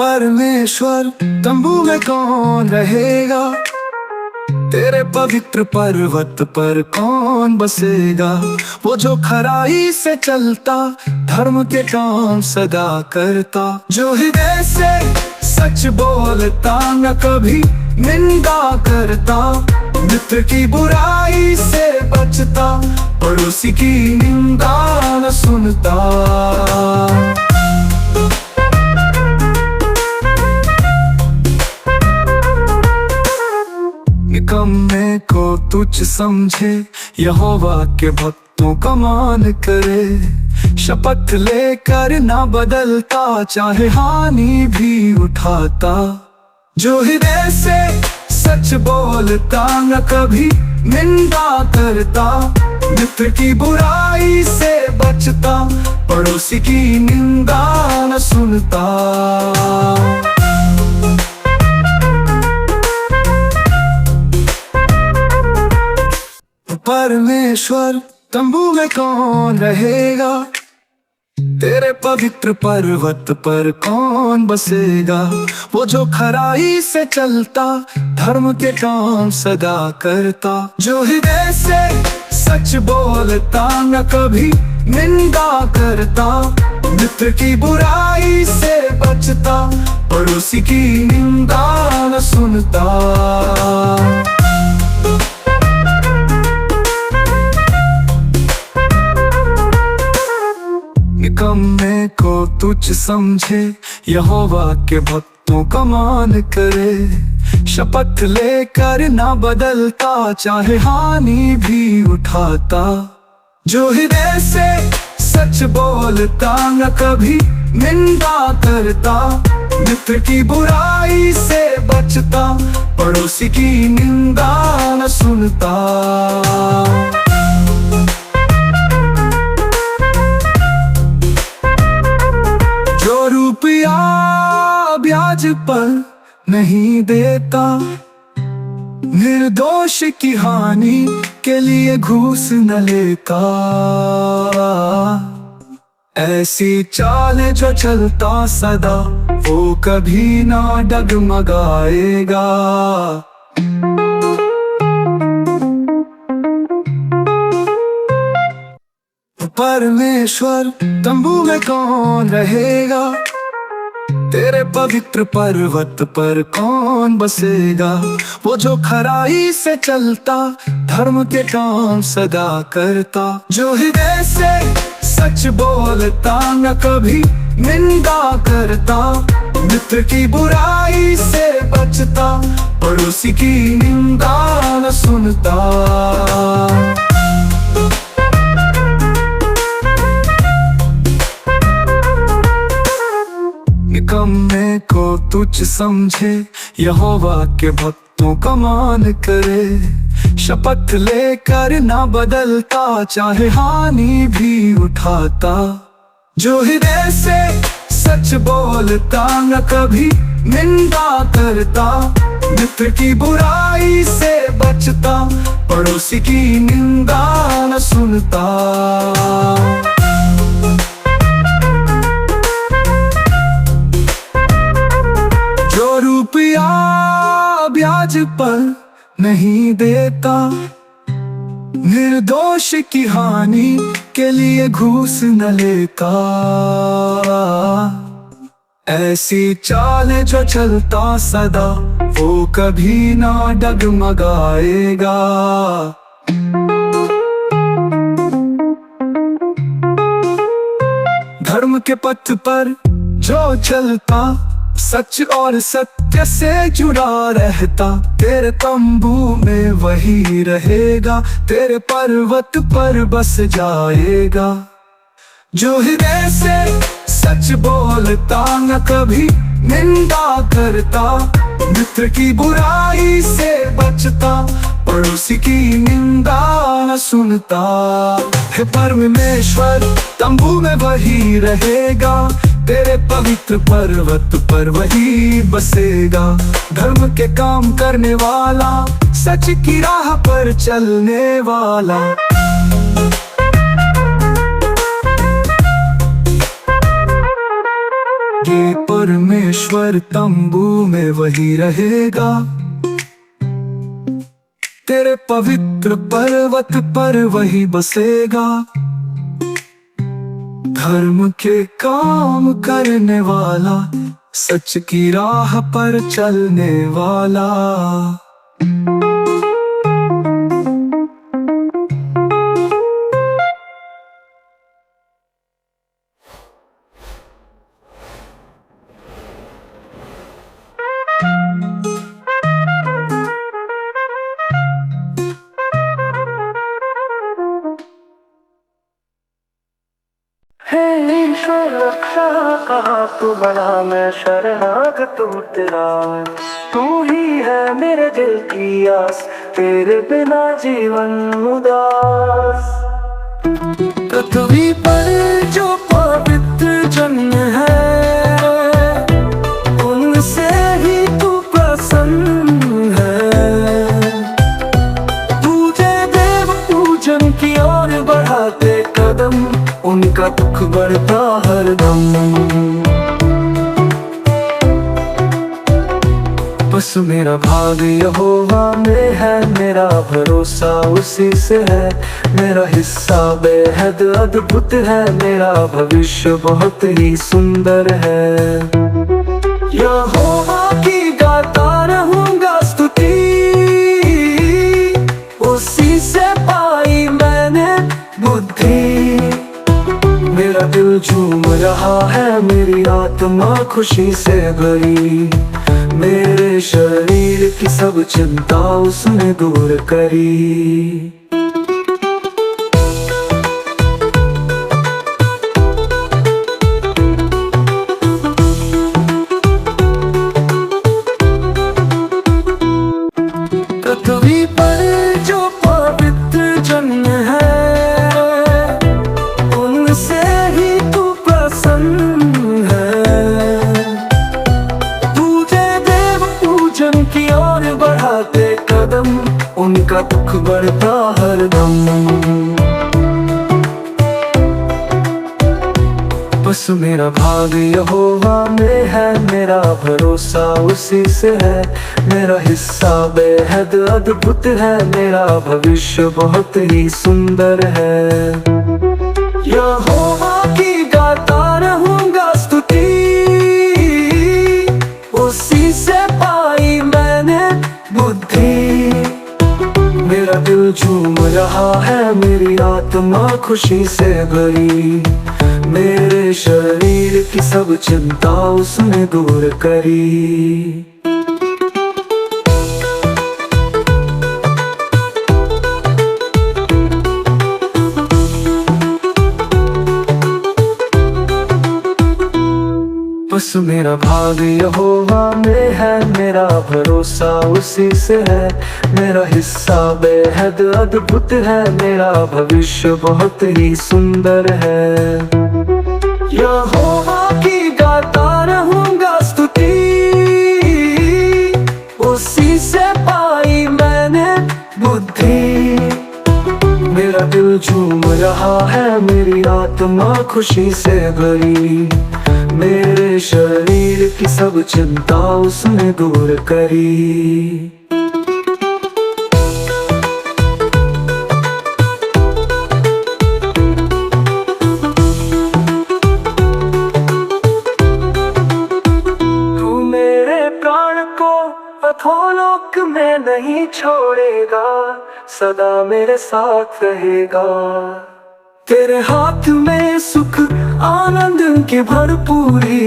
परमेश्वर तंबू में कौन रहेगा, तेरे पवित्र पर्वत पर कौन बसेगा। वो जो खराई से चलता, धर्म के काम सदा करता, जो हृदय से सच बोलता, न कभी निंदा करता, मित्र की बुराई से बचता, पड़ोसी की निंदा न सुनता। निकम्मे को तुच्छ समझे, यहोवा के भक्तों का मान करे। शपथ लेकर ना बदलता, चाहे हानि भी उठाता, जो हृदय से सच बोलता, न कभी निंदा करता, मित्र की बुराई से बचता, पड़ोसी की निंदा न सुनता। परमेश्वर तंबू में कौन रहेगा, तेरे पवित्र पर्वत पर कौन बसेगा। वो जो खराई से चलता, धर्म के काम सदा करता, जो हृदय से सच बोलता, न कभी निंदा करता, मित्र की बुराई से बचता, पड़ोसी की निंदा न सुनता। निकम्मे को तुच्छ समझे, यहोवा के भक्तों का मान करे। शपथ लेकर ना बदलता, चाहे हानि भी उठाता, जो हृदय से सच बोलता, न कभी निंदा करता, मित्र की बुराई से बचता, पड़ोसी की निंदा न सुनता। रुपया ब्याज पर नहीं देता, निर्दोष की हानि के लिए घूस न लेता, ऐसी चाल जो चलता सदा, वो कभी ना डगमगाएगा। परमेश्वर तंबू में कौन रहेगा, तेरे पवित्र पर्वत पर कौन बसेगा। वो जो खराई से चलता, धर्म के काम सदा करता, जो हृदय से सच बोलता, न कभी निंदा करता, मित्र की बुराई से बचता, पड़ोसी की निंदा न सुनता। निकम्मे को तुच्छ समझे, यहोवा के भक्तों का मान करे। शपथ लेकर ना बदलता, चाहे हानि भी उठाता, जो हृदय से सच बोलता, न कभी निंदा करता, मित्र की बुराई से बचता, पड़ोसी की निंदा न सुनता। रुपया ब्याज पर नहीं देता, निर्दोष की हानि के लिए घूस न लेता, ऐसी चाल जो चलता सदा, वो कभी ना डगमगाएगा। धर्म के पथ पर जो चलता, सच और सत्य से जुड़ा रहता, तेरे तंबू में वही रहेगा, तेरे पर्वत पर बस जाएगा। जो हृदय से सच बोलता, न कभी निंदा करता, मित्र की बुराई से बचता, पड़ोसी की निंदा न सुनता। हे परमेश्वर तंबू में वही रहेगा, तेरे पवित्र पर्वत पर वही बसेगा। धर्म के काम करने वाला, सच की राह पर चलने वाला। ये परमेश्वर परमेश्वर तंबू में वही रहेगा। तेरे पवित्र पर्वत पर वही बसेगा। धर्म के काम करने वाला, सच की राह पर चलने वाला। हे ईश्वर रक्षा कहा तू बड़ा, मैं शरणागत तू तेरा। तू ही है मेरे दिल की आस, तेरे बिना जीवन उदास। पृथ्वी पर जो पवित्र जन है, उनसे ही तू प्रसन्न है। पूजे देव पूजन की ओर बढ़ाते कदम, उनका दुख बढ़ता हरदम। बस मेरा भाग यहोवा में है, मेरा भरोसा उसी से है। मेरा हिस्सा बेहद अद्भुत है, मेरा भविष्य बहुत ही सुंदर है। यहोवा की गाता रहूंगा स्तुति, उसी से पाई मैंने बुद्धि। मेरा दिल झूम रहा है, मेरी आत्मा खुशी से भरी। मेरे शरीर की सब चिंता उसने दूर करी। पृथ्वी पर जो पवित्र जन है, उनसे ही तू प्रसन्न है। पूजे देव पूजन की ओर बढ़ाते कदम, उनका दुख बढ़ता हरदम। बस मेरा भाग यहोवा में है, मेरा भरोसा उसी से है। मेरा हिस्सा बेहद अद्भुत है, मेरा भविष्य बहुत ही सुंदर है। यहोवा की गाता रहूंगा स्तुति, उसी से पाई मैंने बुद्धि। मेरा दिल झूम रहा है, मेरी आत्मा खुशी से भरी। मेरे शरीर की सब चिंता उसने दूर करी। बस मेरा भाग यहोवा में है, मेरा भरोसा उसी से है। मेरा हिस्सा बेहद अद्भुत है, मेरा भविष्य बहुत ही सुंदर है। यहोवा की गाता रहूंगा स्तुति, उसी से पाई मैंने बुद्धि। मेरा दिल झूम रहा है, मेरी आत्मा खुशी से भरी। मेरे शरीर की सब चिंता उसने दूर करी। तू मेरे प्राण को अधोलोक में नहीं छोड़ेगा, सदा मेरे साथ रहेगा। तेरे हाथ में सुख आनंद की भरपूरी,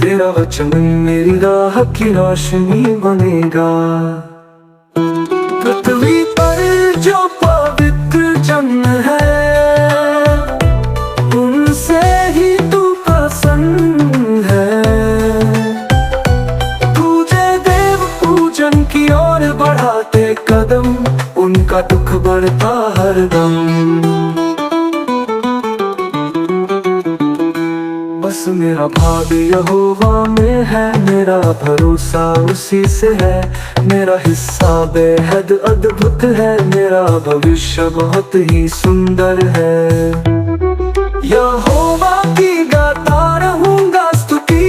तेरा वचन मेरी राह की रोशनी बनेगा। पृथ्वी पर जो पवित्र जन है, उनसे ही तू प्रसन्न है। तुझे देव पूजन की ओर बढ़ाते कदम, उनका दुख बढ़ता हरदम। बस मेरा भाग यहोवा में है, मेरा भरोसा उसी से है। मेरा हिस्सा बेहद अद्भुत है, मेरा भविष्य बहुत ही सुंदर है। यहोवा की गाता रहूंगा स्तुति,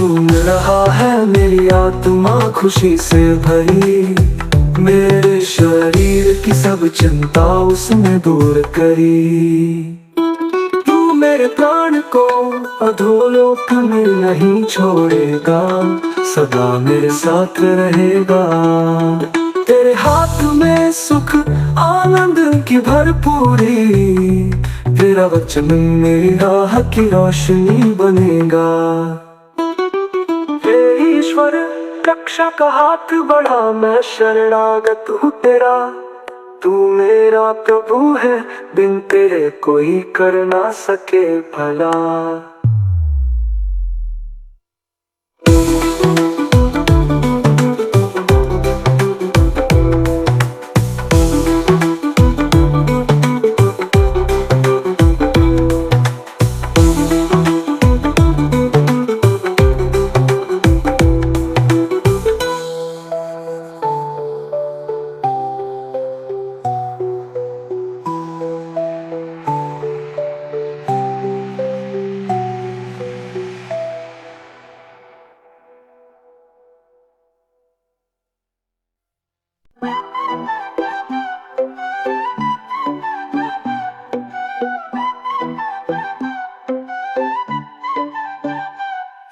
झूम रहा है मेरी आत्मा खुशी से भरी। मेरे शरीर की सब चिंता उसने दूर करी। तू मेरे प्राण को अधोलोक में नहीं छोड़ेगा, सदा मेरे साथ रहेगा। तेरे हाथ में सुख आनंद की भरपूरी, तेरा वचन मेरी राह की रोशनी बनेगा। हे ईश्वर रक्षा का हाथ बढ़ा, मैं शरणागत हूँ तेरा। तू मेरा प्रभु है, बिन तेरे कोई कर ना सके भला।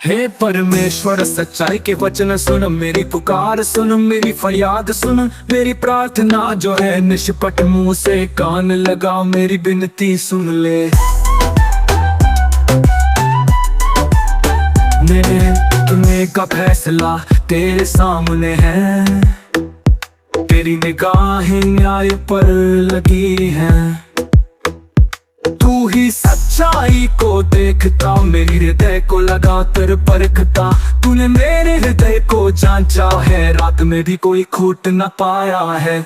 हे परमेश्वर सच्चाई के वचन सुन, मेरी पुकार सुन, मेरी फरियाद सुन। मेरी प्रार्थना जो है निष्पट मुंह से कान लगा, मेरी विनती सुन ले। निर्णय का फैसला तेरे सामने है, तेरी निगाहें न्याय पर लगी हैं। तू ही सच्चाई को देखता, मेरी हृदय को लगातार परखता। तूने मेरे हृदय को जांचा है, रात में भी कोई खोट न पाया है।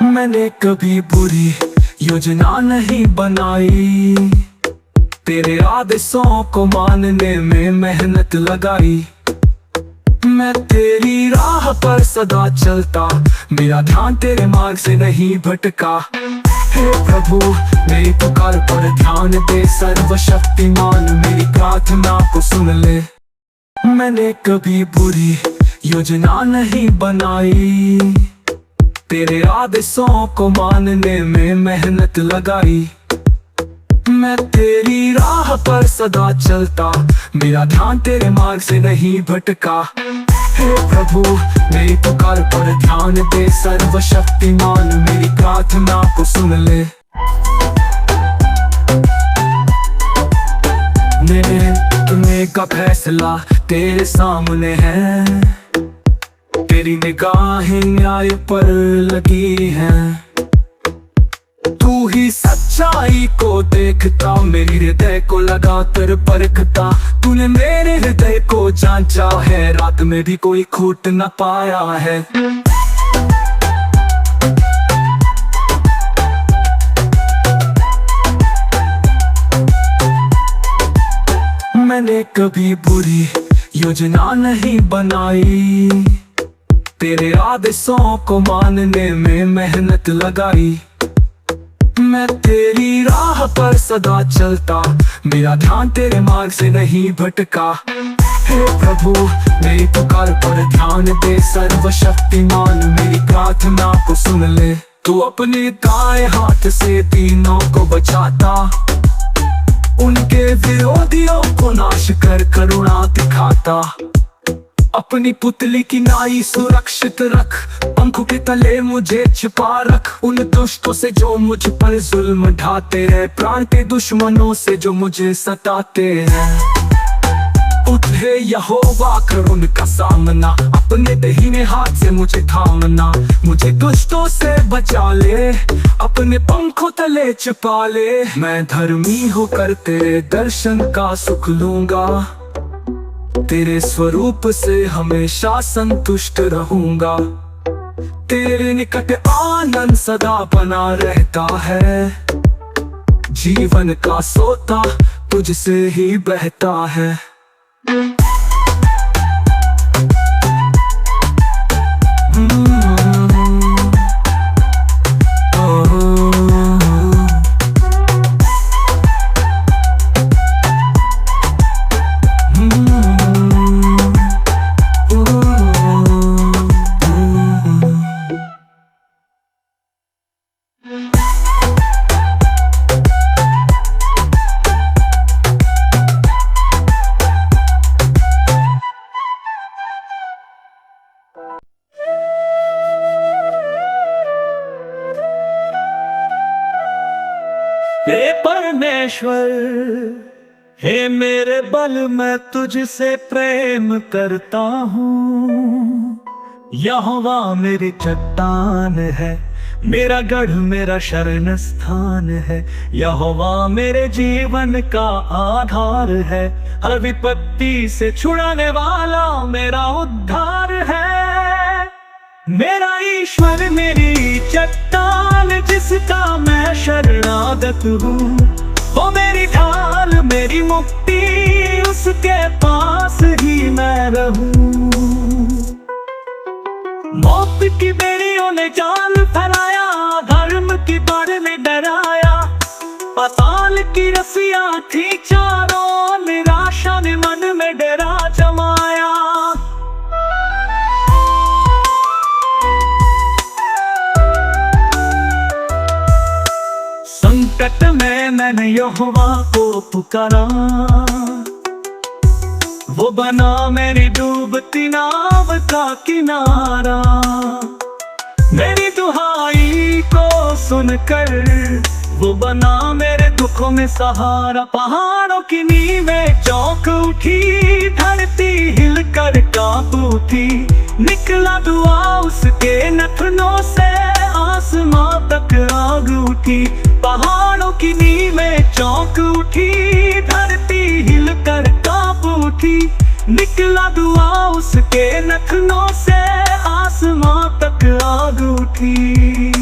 मैंने कभी बुरी योजना नहीं बनाई, तेरे आदेशों को मानने में मेहनत लगाई। मैं तेरी राह पर सदा चलता, मेरा ध्यान तेरे मार्ग से नहीं भटका। हे प्रभु मेरी पुकार पर ध्यान दे, सर्वशक्तिमान मेरी प्रार्थना को सुन ले। मैंने कभी बुरी योजना नहीं बनाई, तेरे आदेशों को मानने में मेहनत लगाई। मैं तेरी राह पर सदा चलता, मेरा ध्यान तेरे मार्ग से नहीं भटका। हे प्रभु मेरी पुकार पर ध्यान दे, सर्वशक्तिमान मेरी प्रार्थना को सुन ले। निर्णय का फैसला तेरे सामने है, तेरी निगाहें न्याय पर लगी हैं। तू ही सच्चाई को देखता, मेरी हृदय को लगातार परखता। तूने मेरे हृदय को जांचा है, रात में भी कोई खोट न पाया है। मैंने कभी बुरी योजना नहीं बनाई, तेरे आदेशों को मानने में मेहनत लगाई। मैं तेरी राह पर सदा चलता, मेरा ध्यान तेरे मार्ग से नहीं भटका। हे प्रभु मेरी पुकार पर ध्यान दे, सर्वशक्तिमान मेरी प्रार्थना को सुन ले। तू अपने दाएं हाथ से तीनों को बचाता, उनके विरोधियों को नाश कर करुणा दिखाता। अपनी पुतली की नाई सुरक्षित रख, पंखों के तले मुझे छिपा रख। उन दुष्टों से जो मुझ पर जुल्म ढाते हैं, प्राण के दुश्मनों से जो मुझे सताते हैं। उठे यहोवा कर उनका सामना, अपने दाहिने हाथ से मुझे थामना। मुझे दुष्टों से बचा ले, अपने पंखों तले छिपा ले। मैं धर्मी होकर तेरे दर्शन का सुख लूंगा, तेरे स्वरूप से हमेशा संतुष्ट रहूंगा। तेरे निकट आनंद सदा बना रहता है, जीवन का सोता तुझसे ही बहता है। हे परमेश्वर, हे मेरे बल, मैं तुझसे प्रेम करता हूँ। यहोवा मेरी चट्टान है, मेरा गढ़, मेरा शरण स्थान है। यहोवा मेरे जीवन का आधार है, हर विपत्ति से छुड़ाने वाला मेरा उद्धार है। मेरा ईश्वर मेरी चट्टान, जिसका मैं शरणागत हूँ। वो मेरी ढाल, मेरी मुक्ति, उसके पास ही मैं रहूं। मौत की बेड़ियों ने जाल फैलाया, धर्म की बाढ़ ने डराया। पाताल की रस्सियां थी चारों, निराशा ने मन में डरा जमाया। संकट में मैंने यहोवा को पुकारा, वो बना मेरी डूबती नाव का किनारा। मेरी दुहाई को सुनकर वो बना मेरे दुखों में सहारा। पहाड़ों की नींवें चौंक उठी, धरती हिलकर कांप उठी। निकला दुआ उसके नथनों से, आसमां तक आग उठी। पहाड़ों की नींवें चौंक उठी, धरती हिलकर कांप उठी। निकला दुआ उसके नथनों से, आसमां तक आग उठी।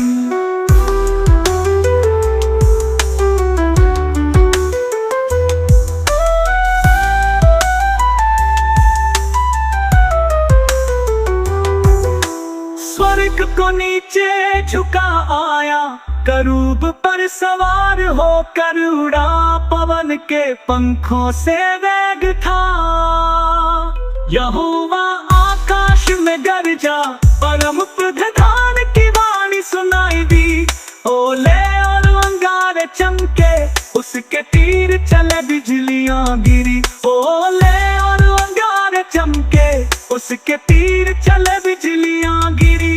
स्वर्ग को नीचे झुका आया, करूब पर सवार होकर उड़ा। पवन के पंखों से वेग था, यहोवा आकाश में गरजा। परम प्रधान की वाणी सुनाई दी, ओले और अंगारे चमके। उसके तीर चले, बिजलियां गिरी। ओले और अंगारे चमके, उसके तीर चले, बिजलियां गिरी।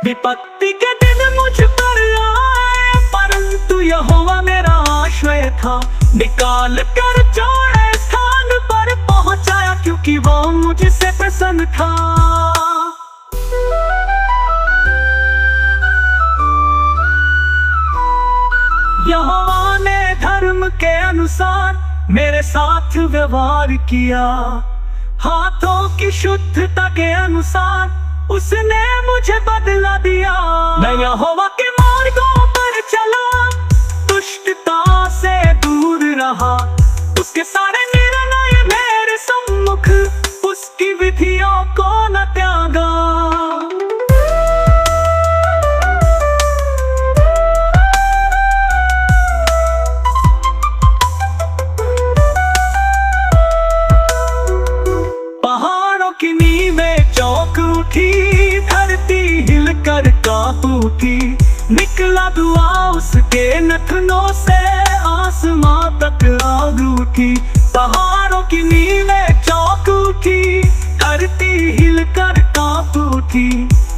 विपत्ति के दिन मुझ पर आए, परंतु यहोवा मेरा आश्रय था। निकाल कर चौड़े स्थान पर पहुंचाया, क्योंकि वो मुझसे प्रसन्न था। यहोवा ने धर्म के अनुसार मेरे साथ व्यवहार किया। हाथों की शुद्धता के अनुसार उसने मुझे बदला दिया। मैं यहोवा के मार्गों पर चला, दुष्टता से दूर रहा। उसके सारे निर्णय मेरे सम्मुख, उसकी विधियों को न त्यागा। पहाड़ों की नींवें चौंक उठी, धरती हिलकर कांप उठी। निकला दुआ उसके नथनों से, आसमां तक आग उठी। पहाड़ों की नींवें चौंक उठी, धरती हिलकर कांप उठी।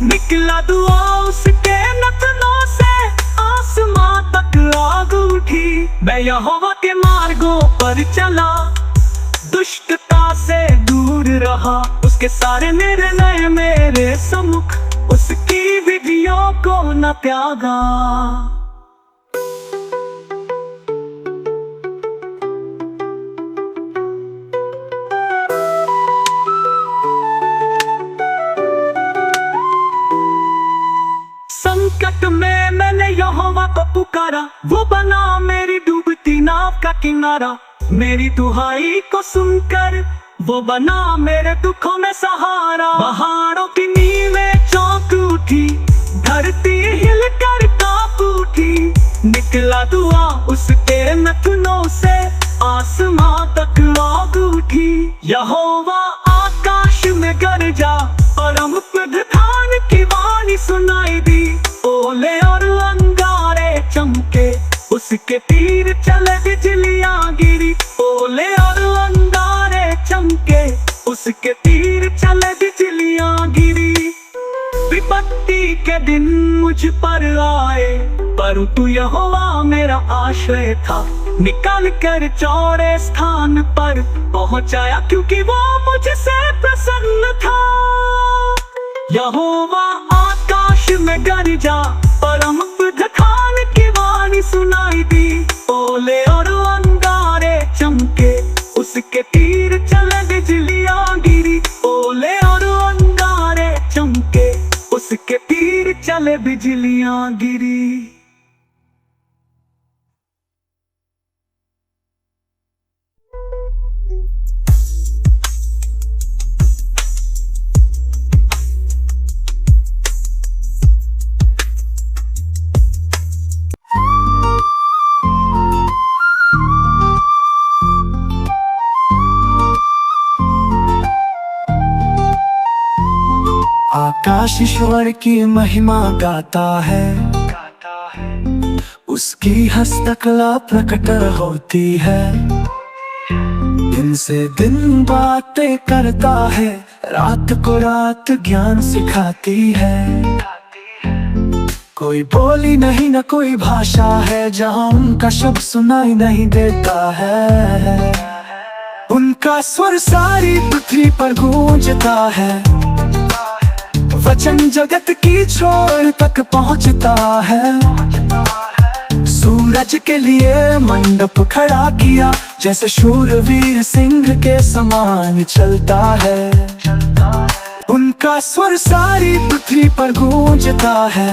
निकला दुआ उसके नथनों से, आसमां तक आग उठी। मैं यहोवा के मार्गों पर चला, दुष्टता से दूर रहा। उसके सारे निर्णय मेरे सम्मुख, उसकी विधियों को न त्यागा। संकट में मैंने यहोवा को पुकारा, वो बना मेरी डूबती नाव का किनारा। मेरी दुहाई को सुनकर वो बना मेरे दुखों में सहारा। पहाड़ों की नींवें चौंक उठी, धरती हिलकर कांप उठी। निकला दुआ उसके नथनों से, आसमां तक आग उठी। यहोवा आकाश में गरजा, परम प्रधान की वाणी सुनाई दी। ओले और अंगारे चमके, उसके तीर चले, बिजलियां गिरी। ओले और अंगारे चमके, उसके तीर चले, बिजलियां गिरी। विपत्ति के दिन मुझ पर आए, परंतु यहोवा मेरा आश्रय था। निकल कर चौड़े स्थान पर पहुंचाया, क्योंकि वो मुझसे प्रसन्न था। यहोवा आकाश में गरजा, परम खान की वाणी सुनाई दी। ओले और अंगारे चमके, उसके तीर चले बिजलियां गिरी। ओले और अंगारे चमके, उसके तीर चले बिजलियां गिरी। आकाश ईश्वर की महिमा गाता है, उसकी हस्तकला प्रकट होती है। दिन से दिन बातें करता है, रात को रात ज्ञान सिखाती है। कोई बोली नहीं न कोई भाषा है, जहाँ उनका शब्द सुनाई नहीं देता है। उनका स्वर सारी पृथ्वी पर गूंजता है, वचन जगत की छोर तक पहुंचता है। सूरज के लिए मंडप खड़ा किया, जैसे शूरवीर सिंह के समान चलता है। उनका स्वर सारी पृथ्वी पर गूंजता है,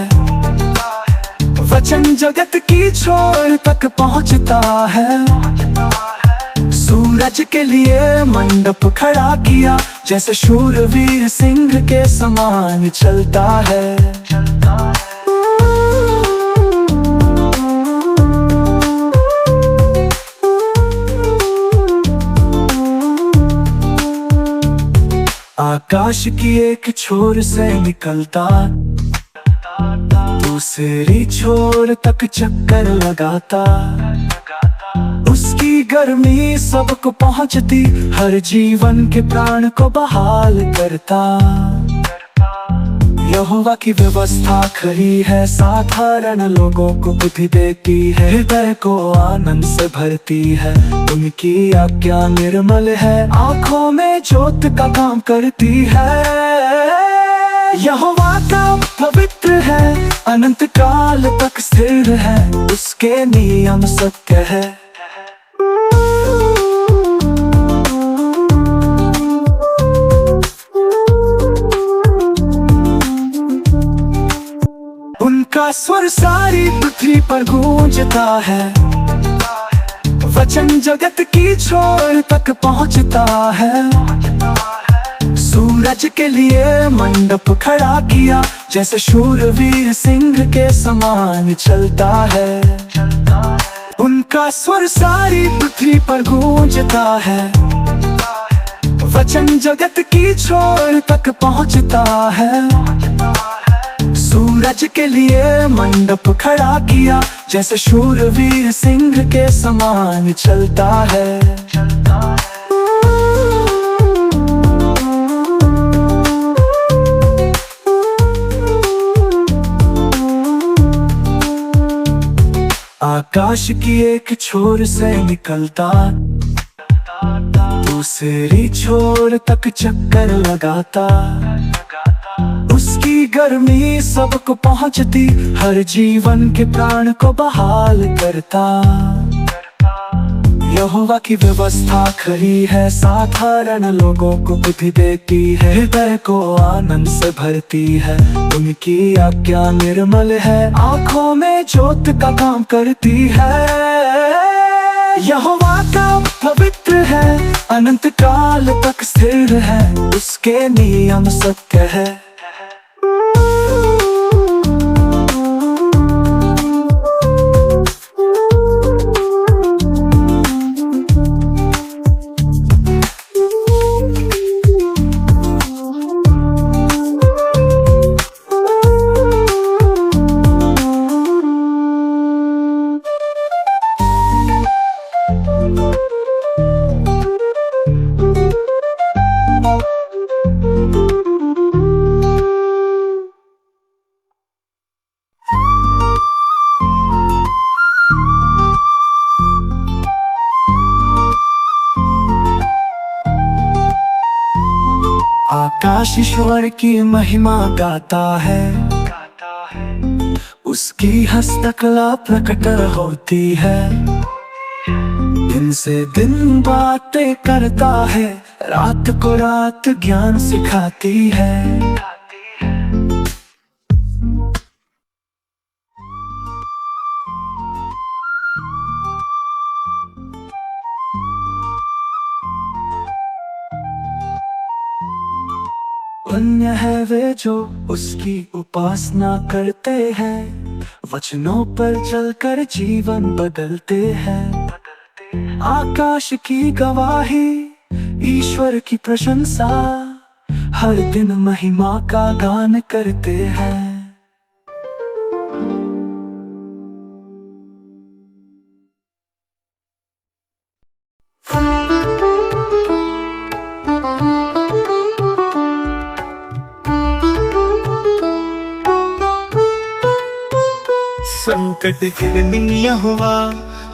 वचन जगत की छोर तक पहुंचता है। सूरज के लिए मंडप खड़ा किया, जैसे शूरवीर सिंह के समान चलता है। आकाश की एक छोर से निकलता, दूसरी छोर तक चक्कर लगाता। उसकी गर्मी सबको पहुंचती, हर जीवन के प्राण को बहाल करता। यहोवा की व्यवस्था खरी है, साधारण लोगों को बुद्धि देती है। हृदय को आनंद से भरती है, उनकी आज्ञा निर्मल है। आंखों में ज्योत का काम करती है। यहोवा का पवित्र है, अनंत काल तक स्थिर है। उसके नियम सत्य है। उनका स्वर सारी पृथ्वी पर गूंजता है, वचन जगत की छोर तक पहुंचता है। सूरज के लिए मंडप खड़ा किया, जैसे शूरवीर सिंह के समान चलता है। उनका स्वर सारी पृथ्वी पर गूंजता है, वचन जगत की छोर तक पहुंचता है। सूरज के लिए मंडप खड़ा किया, जैसे शूरवीर सिंह के समान चलता है। आकाश की एक छोर से निकलता, दूसरी छोर तक चक्कर लगाता। उसकी गर्मी सबको पहुंचती, हर जीवन के प्राण को बहाल करता। यहोवा की व्यवस्था खरी है, साधारण लोगों को बुद्धि देती है। हृदय को आनंद से भरती है, उनकी आज्ञा निर्मल है। आंखों में ज्योत का काम करती है। यहोवा का पवित्र है, अनंत काल तक स्थिर है। उसके नियम सत्य है। आकाश ईश्वर की महिमा गाता है, उसकी हस्तकला प्रकट होती है। दिन से दिन बातें करता है, रात को रात ज्ञान सिखाती है। धन्य है वे जो उसकी उपासना करते हैं, वचनों पर चलकर जीवन बदलते हैं। आकाश की गवाही, ईश्वर की प्रशंसा, हर दिन महिमा का गान करते हैं। संकट के दिन यहोवा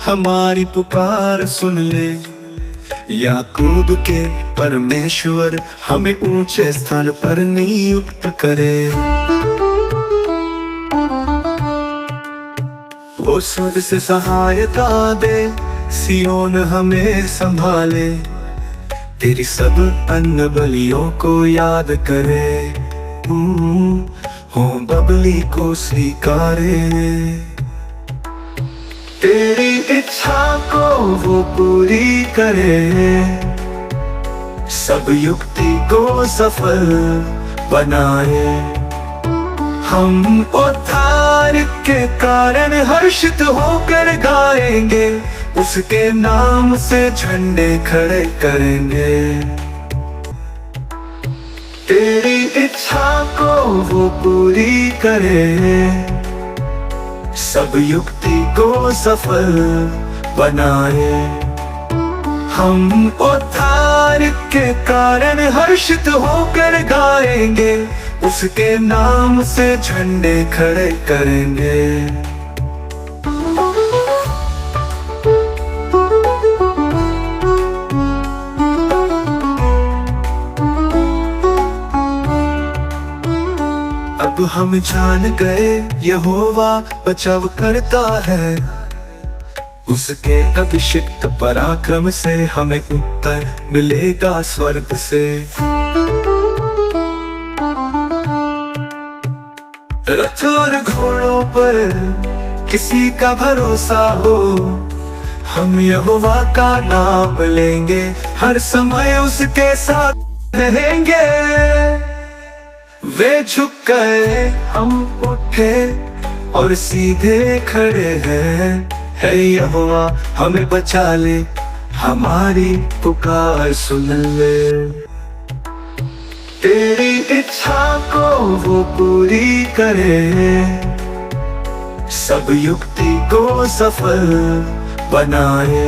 हमारी पुकार सुन ले। याकूब के परमेश्वर हमें ऊंचे स्थान पर नियुक्त करे। वो स्वर्ग से सहायता दे, सियोन हमें संभाले। तेरी सब अन्न बलियों को याद करे, हो बबली को स्वीकारे। तेरी इच्छा को वो पूरी करे, सब युक्ति को सफल बनाए। हम उद्धार के कारण हर्षित होकर गाएंगे, उसके नाम से झंडे खड़े करेंगे। तेरी इच्छा को वो पूरी करे, सब युक्ति को सफल बनाए। हम उद्धार के कारण हर्षित होकर गाएंगे, उसके नाम से झंडे खड़े करेंगे। अब हम जान गए यहोवा बचाव करता है, उसके अभिषिक्त पराक्रम से हमें उत्तर मिलेगा स्वर्ग से। रथ और घोड़ों पर किसी का भरोसा हो, हम यहोवा का नाम लेंगे, हर समय उसके साथ रहेंगे। वे झुक गए, हम उठे और सीधे खड़े हैं। है यहोवा हमें बचा ले, हमारी पुकार सुन ले। तेरी इच्छा को वो पूरी करे, सब युक्ति को सफल बनाए।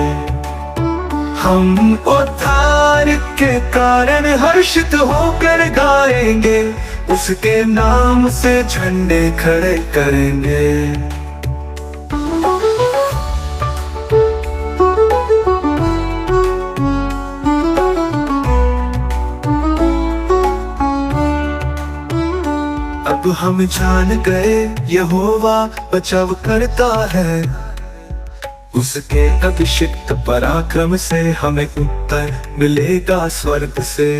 हम उद्धार के कारण हर्षित होकर गाएंगे, उसके नाम से झंडे खड़े करेंगे। अब हम जान गए यहोवा बचाव करता है, उसके अभिषिक्त पराक्रम से हमें उत्तर मिलेगा स्वर्ग से।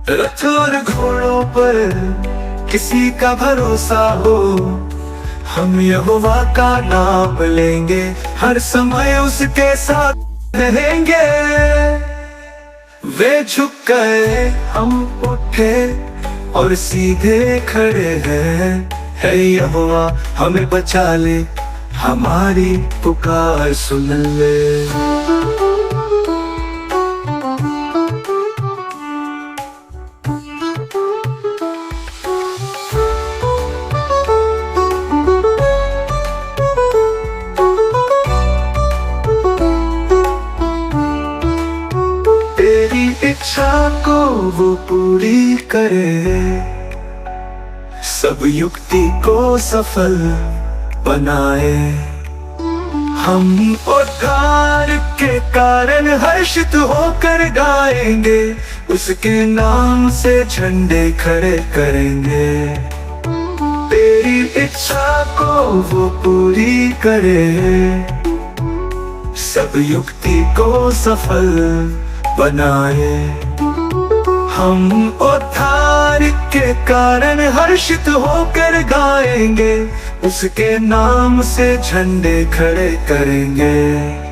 रथ और घोड़ों पर किसी का भरोसा हो, हम यहोवा का नाम लेंगे, हर समय उसके साथ रहेंगे। वे झुक गए, हम उठे और सीधे खड़े हैं। है यहोवा हमें बचा ले, हमारी पुकार सुन ले। इच्छा को वो पूरी करे, सब युक्ति को सफल बनाए। हम उद्धार के कारण हर्षित होकर गाएंगे, उसके नाम से झंडे खड़े करेंगे। तेरी इच्छा को वो पूरी करे, सब युक्ति को सफल बनाए। हम उद्धार के कारण हर्षित होकर गाएंगे, उसके नाम से झंडे खड़े करेंगे।